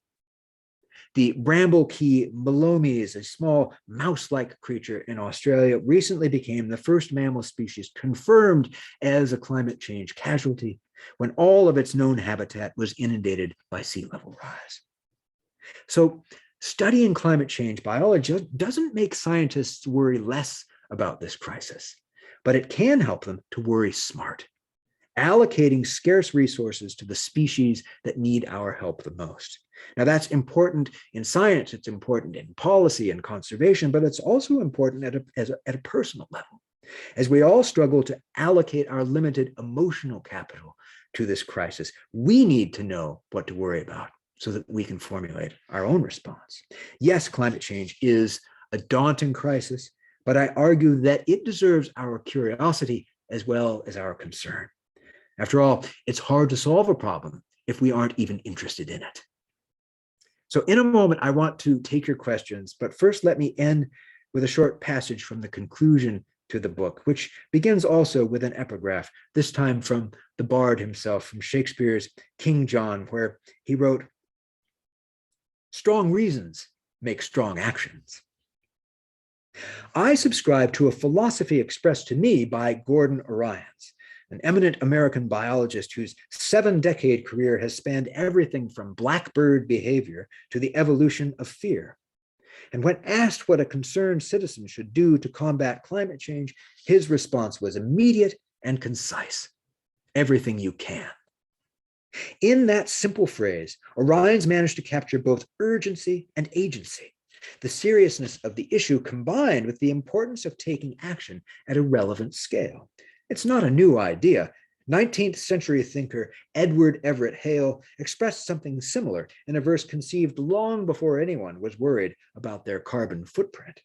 The bramblecea melomes, a small mouse-like creature in Australia, recently became the first mammal species confirmed as a climate change casualty when all of its known habitat was inundated by sea level rise. So studying climate change biology doesn't make scientists worry less about this crisis, but it can help them to worry smart, allocating scarce resources to the species that need our help the most. Now, that's important in science, it's important in policy and conservation, but it's also important at a personal level, as we all struggle to allocate our limited emotional capital to this crisis. We need to know what to worry about so that we can formulate our own response. Yes, climate change is a daunting crisis, but I argue that it deserves our curiosity as well as our concern. After all, it's hard to solve a problem if we aren't even interested in it. So in a moment, I want to take your questions, but first let me end with a short passage from the conclusion to the book, which begins also with an epigraph, this time from the bard himself, from Shakespeare's King John, where he wrote, "Strong reasons make strong actions." I subscribe to a philosophy expressed to me by Gordon Orions, an eminent American biologist whose 7-decade career has spanned everything from blackbird behavior to the evolution of fear. And when asked what a concerned citizen should do to combat climate change, his response was immediate and concise: everything you can. In that simple phrase, Orions managed to capture both urgency and agency, the seriousness of the issue combined with the importance of taking action at a relevant scale. It's not a new idea. 19th century thinker Edward Everett Hale expressed something similar in a verse conceived long before anyone was worried about their carbon footprint.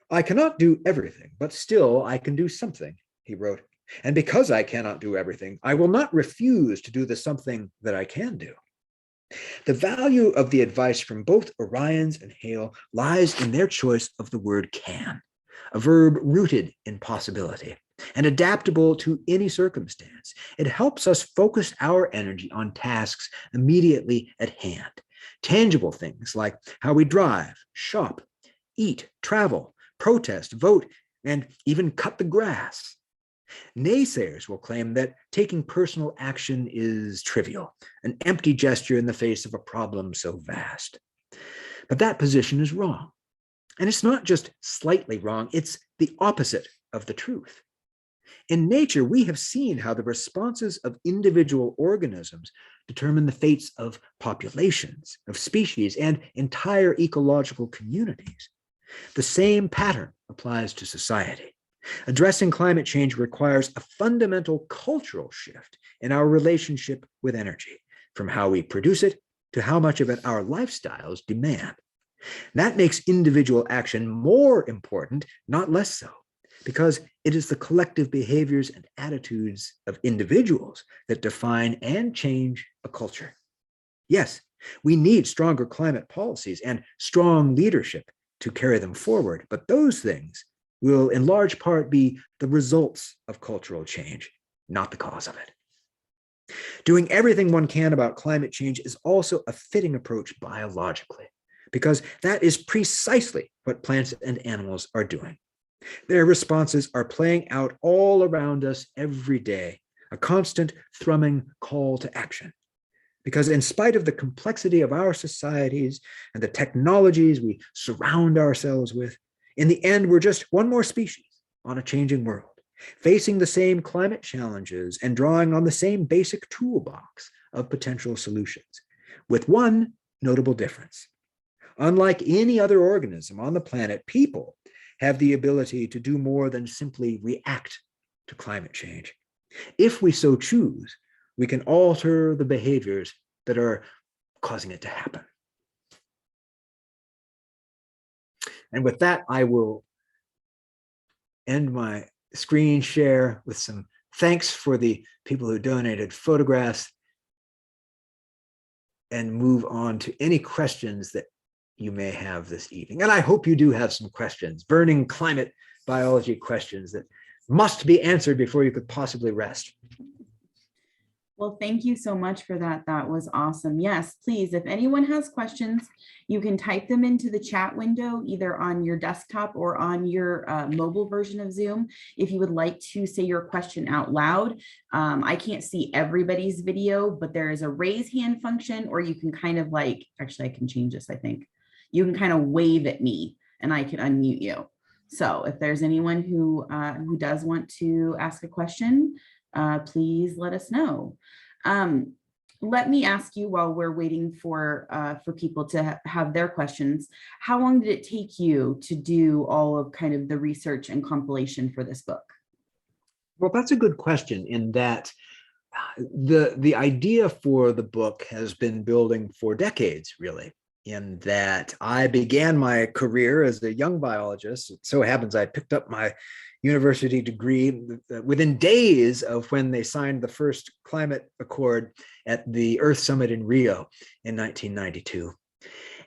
"I cannot do everything, but still I can do something," he wrote. And because I cannot do everything, I will not refuse to do the something that I can do. The value of the advice from both Orions and Hale lies in their choice of the word can, a verb rooted in possibility and adaptable to any circumstance. It helps us focus our energy on tasks immediately at hand, tangible things like how we drive, shop, eat, travel, protest, vote, and even cut the grass. Naysayers will claim that taking personal action is trivial, an empty gesture in the face of a problem so vast. But that position is wrong. And it's not just slightly wrong, it's the opposite of the truth. In nature, we have seen how the responses of individual organisms determine the fates of populations, of species, and entire ecological communities. The same pattern applies to society. Addressing climate change requires a fundamental cultural shift in our relationship with energy, from how we produce it to how much of it our lifestyles demand. That makes individual action more important, not less so, because it is the collective behaviors and attitudes of individuals that define and change a culture. Yes, we need stronger climate policies and strong leadership to carry them forward, but those things will in large part be the results of cultural change, not the cause of it. Doing everything one can about climate change is also a fitting approach biologically, because that is precisely what plants and animals are doing. Their responses are playing out all around us every day, a constant thrumming call to action. Because in spite of the complexity of our societies and the technologies we surround ourselves with, in the end, we're just one more species on a changing world, facing the same climate challenges and drawing on the same basic toolbox of potential solutions, with one notable difference. Unlike any other organism on the planet, people have the ability to do more than simply react to climate change. If we so choose, we can alter the behaviors that are causing it to happen. And with that, I will end my screen share with some thanks for the people who donated photographs and move on to any questions that you may have this evening. And I hope you do have some questions, burning climate biology questions that must be answered before you could possibly rest. Well, thank you so much for that. That was awesome. Yes, please, if anyone has questions, you can type them into the chat window, either on your desktop or on your mobile version of Zoom. If you would like to say your question out loud, I can't see everybody's video, but there is a raise hand function, or you can kind of like, actually, I can change this, I think. You can kind of wave at me and I can unmute you. So if there's anyone who does want to ask a question, please let us know. Let me ask you, while we're waiting for people to have their questions, how long did it take you to do all of kind of the research and compilation for this book? Well, that's a good question, in that the idea for the book has been building for decades, really. In that I began my career as a young biologist. It so happens I picked up my university degree within days of when they signed the first climate accord at the Earth Summit in Rio in 1992.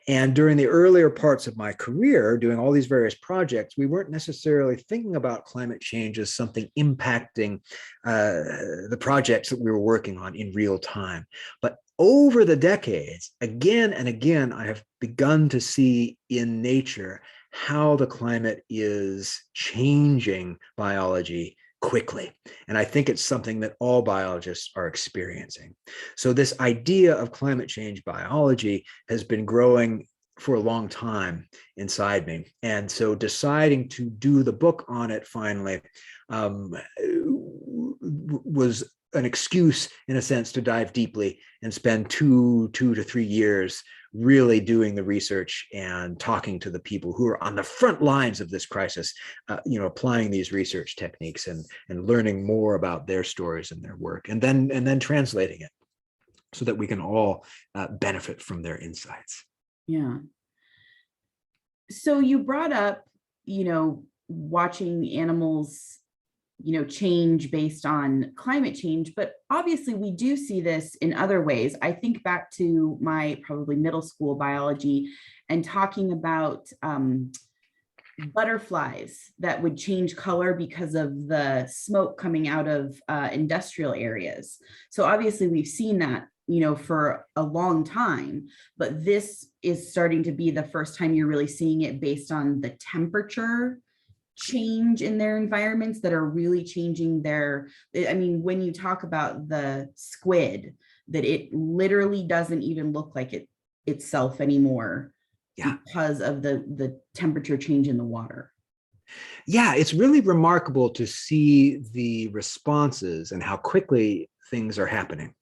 And during the earlier parts of my career, doing all these various projects, we weren't necessarily thinking about climate change as something impacting the projects that we were working on in real time. But over the decades, again and again, I have begun to see in nature how the climate is changing biology quickly. And I think it's something that all biologists are experiencing. So this idea of climate change biology has been growing for a long time inside me. And so deciding to do the book on it finally was an excuse, in a sense, to dive deeply and spend two to 3 years really doing the research and talking to the people who are on the front lines of this crisis, applying these research techniques and learning more about their stories and their work, and then translating it so that we can all benefit from their insights. Yeah. So you brought up, watching animals change based on climate change. But obviously we do see this in other ways. I think back to my probably middle school biology and talking about butterflies that would change color because of the smoke coming out of industrial areas. So obviously we've seen that, for a long time, but this is starting to be the first time you're really seeing it based on the temperature change in their environments that are really changing when you talk about the squid, that it literally doesn't even look like it itself anymore. Yeah. Because of the temperature change in the water. Yeah, it's really remarkable to see the responses and how quickly things are happening.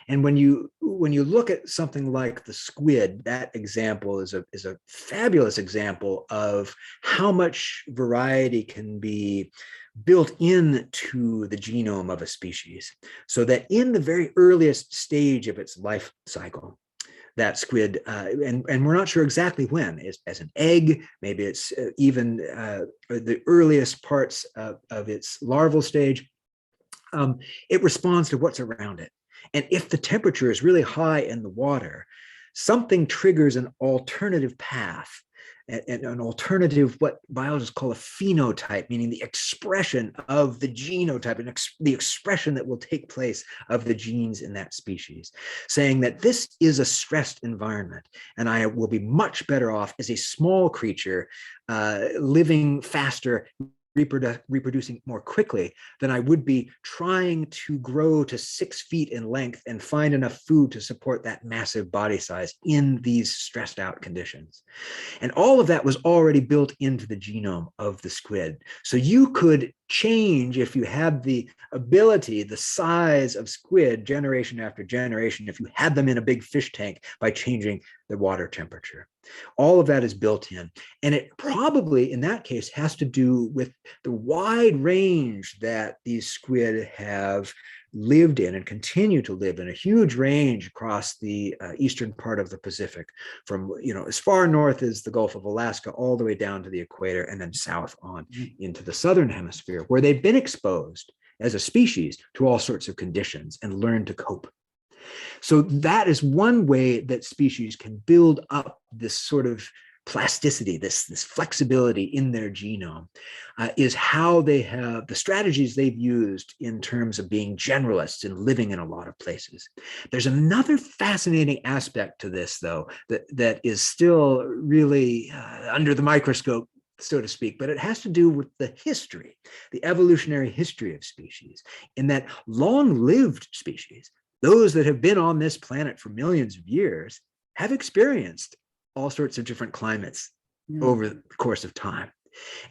And when you look at something like the squid, that example is a fabulous example of how much variety can be built into the genome of a species, so that in the very earliest stage of its life cycle, that squid, and we're not sure exactly when, as an egg, maybe it's even the earliest parts of its larval stage, it responds to what's around it. And if the temperature is really high in the water, something triggers an alternative path, an alternative, what biologists call a phenotype, meaning the expression of the genotype, and the expression that will take place of the genes in that species, saying that this is a stressed environment, and I will be much better off as a small creature living faster, reproducing more quickly than I would be trying to grow to 6 feet in length and find enough food to support that massive body size in these stressed out conditions. And all of that was already built into the genome of the squid. So you could change, if you had the ability, the size of squid generation after generation, if you had them in a big fish tank, by changing the water temperature. All of that is built in. And it probably, in that case, has to do with the wide range that these squid have lived in and continue to live in, a huge range across the eastern part of the Pacific, from as far north as the Gulf of Alaska all the way down to the equator, and then south on into the southern hemisphere, where they've been exposed as a species to all sorts of conditions and learned to cope. So that is one way that species can build up this sort of plasticity, this flexibility in their genome, is how they have the strategies they've used in terms of being generalists and living in a lot of places. There's another fascinating aspect to this, though, that is still really under the microscope, so to speak, but it has to do with the history, the evolutionary history of species, in that long-lived species, those that have been on this planet for millions of years, have experienced all sorts of different climates over the course of time.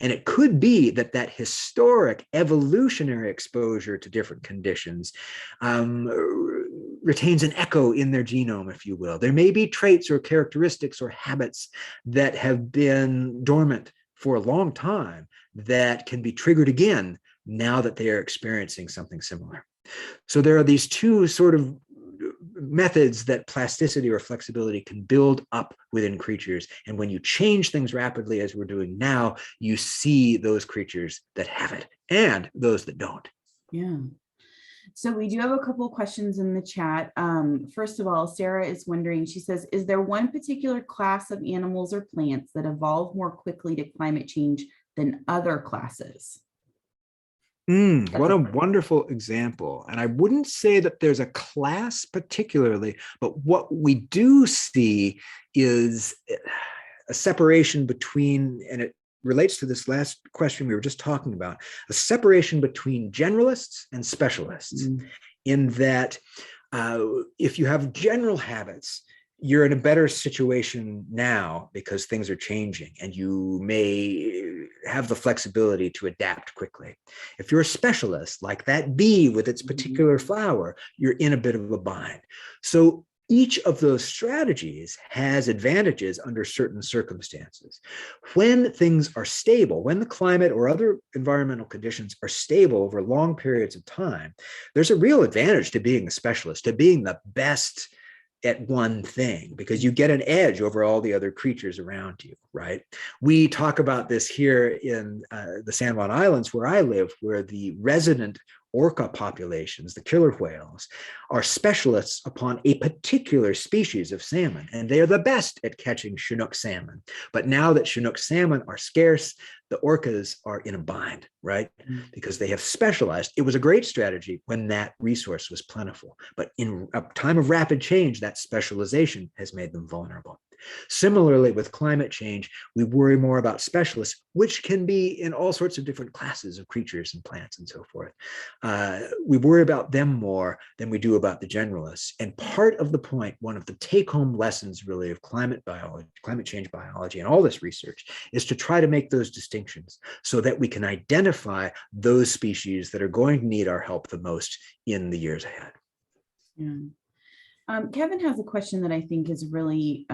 And it could be that historic evolutionary exposure to different conditions retains an echo in their genome, if you will. There may be traits or characteristics or habits that have been dormant for a long time that can be triggered again now that they are experiencing something similar. So there are these two sort of methods that plasticity or flexibility can build up within creatures. And when you change things rapidly, as we're doing now, you see those creatures that have it and those that don't. Yeah. So we do have a couple of questions in the chat. First of all, Sarah is wondering, she says, is there one particular class of animals or plants that evolve more quickly to climate change than other classes? What a wonderful example. And I wouldn't say that there's a class particularly, but what we do see is a separation between, and it relates to this last question we were just talking about, a separation between generalists and specialists, in that if you have general habits, you're in a better situation now because things are changing and you may have the flexibility to adapt quickly. If you're a specialist, like that bee with its particular flower, you're in a bit of a bind. So each of those strategies has advantages under certain circumstances. When things are stable, when the climate or other environmental conditions are stable over long periods of time, there's a real advantage to being a specialist, to being the best at one thing because you get an edge over all the other creatures around you, right? We talk about this here in the San Juan Islands where I live, where the resident orca populations, the killer whales, are specialists upon a particular species of salmon, and they are the best at catching Chinook salmon. But now that Chinook salmon are scarce, the orcas are in a bind, right? Because they have specialized. It was a great strategy when that resource was plentiful, but in a time of rapid change, that specialization has made them vulnerable. Similarly, with climate change, we worry more about specialists, which can be in all sorts of different classes of creatures and plants and so forth. We worry about them more than we do about the generalists. And part of the point, one of the take-home lessons really of climate biology, climate change biology, and all this research is to try to make those distinctions so that we can identify those species that are going to need our help the most in the years ahead. Yeah. Kevin has a question that I think is really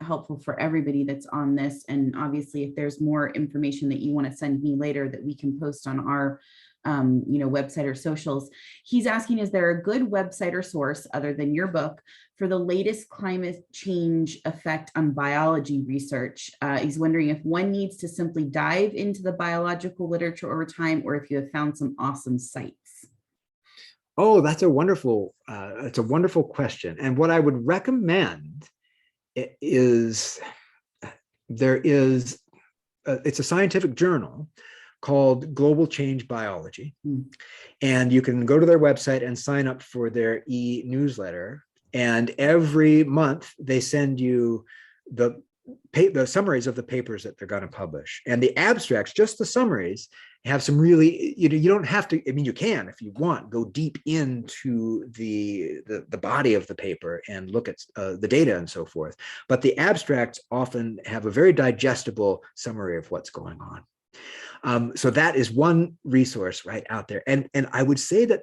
helpful for everybody that's on this. And obviously, if there's more information that you want to send me later that we can post on our website or socials, he's asking, is there a good website or source other than your book for the latest climate change effect on biology research? He's wondering if one needs to simply dive into the biological literature over time, or if you have found some awesome sites. Oh, that's a wonderful question. And what I would recommend is it's a scientific journal called Global Change Biology. And you can go to their website and sign up for their e-newsletter. And every month they send you the summaries of the papers that they're going to publish. And the abstracts, just the summaries, have some really, you don't have to, I mean, you can, if you want, go deep into the body of the paper and look at the data and so forth. But the abstracts often have a very digestible summary of what's going on. So that is one resource right out there. And I would say that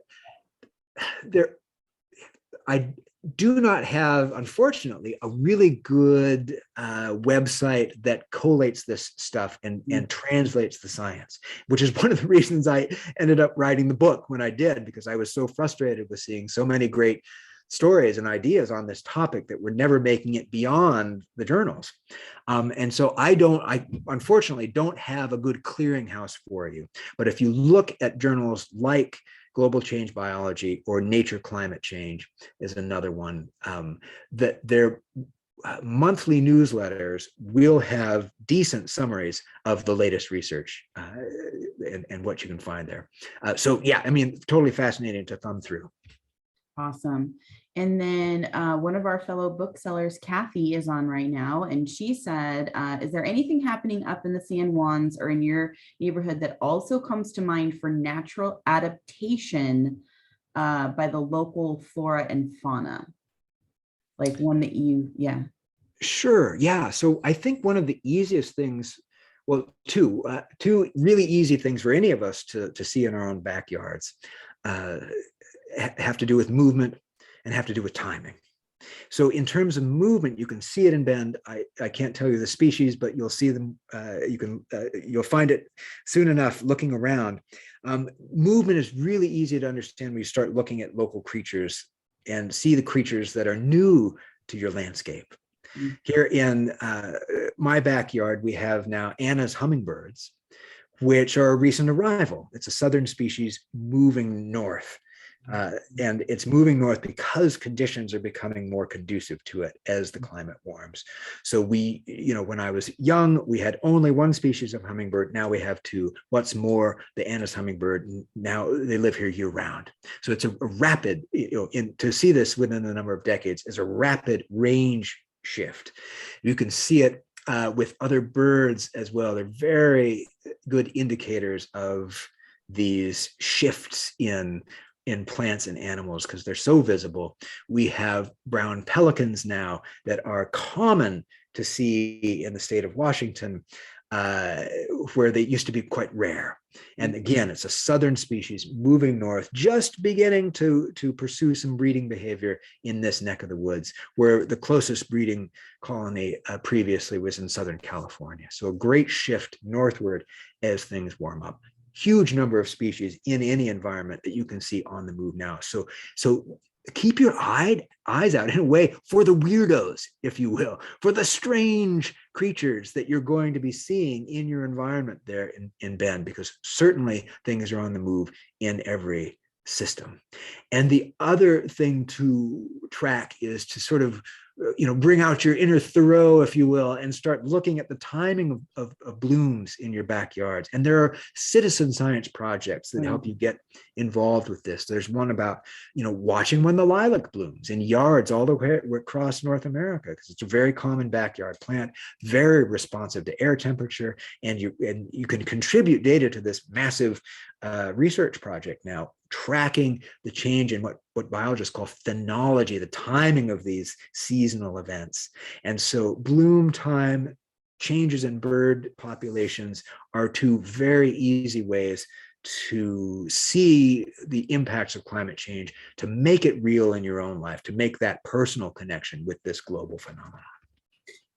I do not have, unfortunately, a really good website that collates this stuff and translates the science, which is one of the reasons I ended up writing the book when I did, because I was so frustrated with seeing so many great stories and ideas on this topic that were never making it beyond the journals. And so I unfortunately don't have a good clearinghouse for you. But if you look at journals like Global Change Biology or Nature Climate Change is another one, that their monthly newsletters will have decent summaries of the latest research and what you can find there. So yeah, I mean, totally fascinating to thumb through. Awesome. And then one of our fellow booksellers, Kathy, is on right now. And she said, is there anything happening up in the San Juans or in your neighborhood that also comes to mind for natural adaptation by the local flora and fauna? Like one that yeah. Sure. Yeah. So I think one of the easiest things, well, two really easy things for any of us to see in our own backyards have to do with movement and have to do with timing. So in terms of movement, you can see it in Bend. I can't tell you the species, but you'll see them. You'll find it soon enough looking around. Movement is really easy to understand when you start looking at local creatures and see the creatures that are new to your landscape. Here in my backyard, we have now Anna's hummingbirds, which are a recent arrival. It's a southern species moving north. And it's moving north because conditions are becoming more conducive to it as the climate warms. So when I was young, we had only one species of hummingbird. Now we have two. What's more, the Anna's hummingbird, now they live here year round. So it's a rapid, to see this within a number of decades is a rapid range shift. You can see it with other birds as well. They're very good indicators of these shifts in plants and animals because they're so visible. We have brown pelicans now that are common to see in the state of Washington, where they used to be quite rare. And again, it's a southern species moving north, just beginning to pursue some breeding behavior in this neck of the woods, where the closest breeding colony previously was in Southern California. So a great shift northward as things warm up. Huge number of species in any environment that you can see on the move now. So keep your eyes out in a way for the weirdos, if you will, for the strange creatures that you're going to be seeing in your environment there in Bend, because certainly things are on the move in every system. And the other thing to track is to sort of bring out your inner Thoreau, if you will, and start looking at the timing of blooms in your backyards. And there are citizen science projects that help you get involved with this. There's one about, watching when the lilac blooms in yards all the way across North America, because it's a very common backyard plant, very responsive to air temperature, and you can contribute data to this massive research project now, tracking the change in what biologists call phenology, the timing of these seasonal events. And so bloom time, changes in bird populations are two very easy ways to see the impacts of climate change, to make it real in your own life, to make that personal connection with this global phenomenon.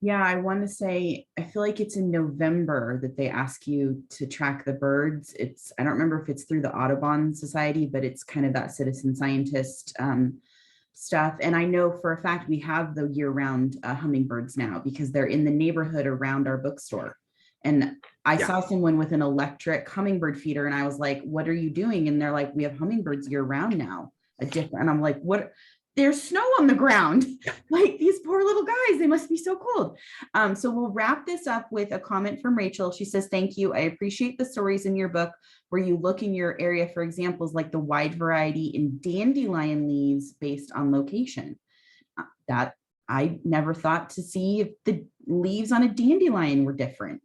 Yeah, I want to say, I feel like it's in November that they ask you to track the birds. I don't remember if it's through the Audubon Society, but it's kind of that citizen scientist stuff. And I know for a fact we have the year-round hummingbirds now, because they're in the neighborhood around our bookstore. And I saw someone with an electric hummingbird feeder, and I was like, what are you doing? And they're like, we have hummingbirds year-round now. And I'm like, what? There's snow on the ground. Like, these poor little guys, they must be so cold. So we'll wrap this up with a comment from Rachel. She says, thank you. I appreciate the stories in your book where you look in your area for examples like the wide variety in dandelion leaves based on location. That I never thought to see if the leaves on a dandelion were different.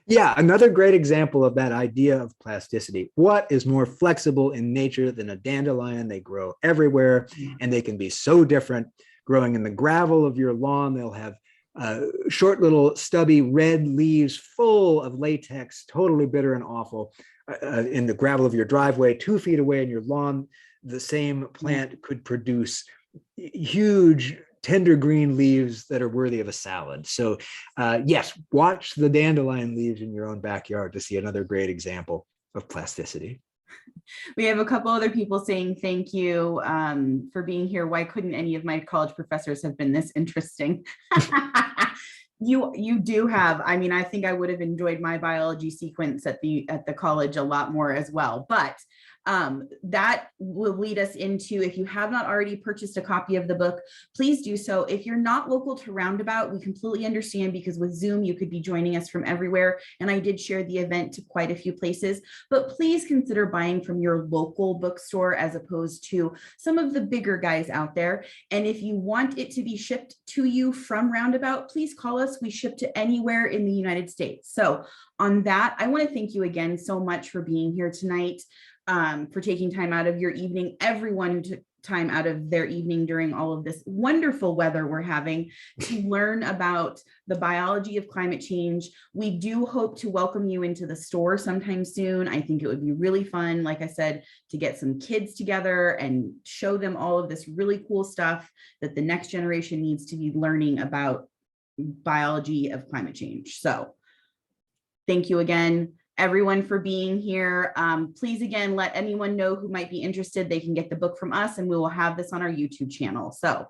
Yeah, another great example of that idea of plasticity. What is more flexible in nature than a dandelion? They grow everywhere, and they can be so different. Growing in the gravel of your lawn, they'll have short little stubby red leaves full of latex, totally bitter and awful. In the gravel of your driveway, 2 feet away in your lawn, the same plant could produce huge tender green leaves that are worthy of a salad. So yes, watch the dandelion leaves in your own backyard to see another great example of plasticity. We have a couple other people saying thank you for being here. Why couldn't any of my college professors have been this interesting? You do have, I mean, I think I would have enjoyed my biology sequence at the college a lot more as well. But that will lead us into, if you have not already purchased a copy of the book, please do so. If you're not local to Roundabout, we completely understand, because with Zoom, you could be joining us from everywhere. And I did share the event to quite a few places, but please consider buying from your local bookstore as opposed to some of the bigger guys out there. And if you want it to be shipped to you from Roundabout, please call us. We ship to anywhere in the United States. So on that, I want to thank you again so much for being here tonight. For taking time out of your evening, everyone who took time out of their evening during all of this wonderful weather we're having to learn about the biology of climate change. We do hope to welcome you into the store sometime soon. I think it would be really fun, like I said, to get some kids together and show them all of this really cool stuff that the next generation needs to be learning about biology of climate change. So thank you again, everyone, for being here. Please, again, let anyone know who might be interested. They can get the book from us, and we will have this on our YouTube channel. So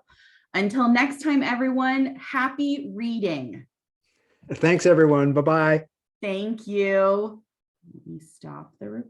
until next time, everyone, happy reading. Thanks, everyone. Bye-bye. Thank you. Let me stop the recording.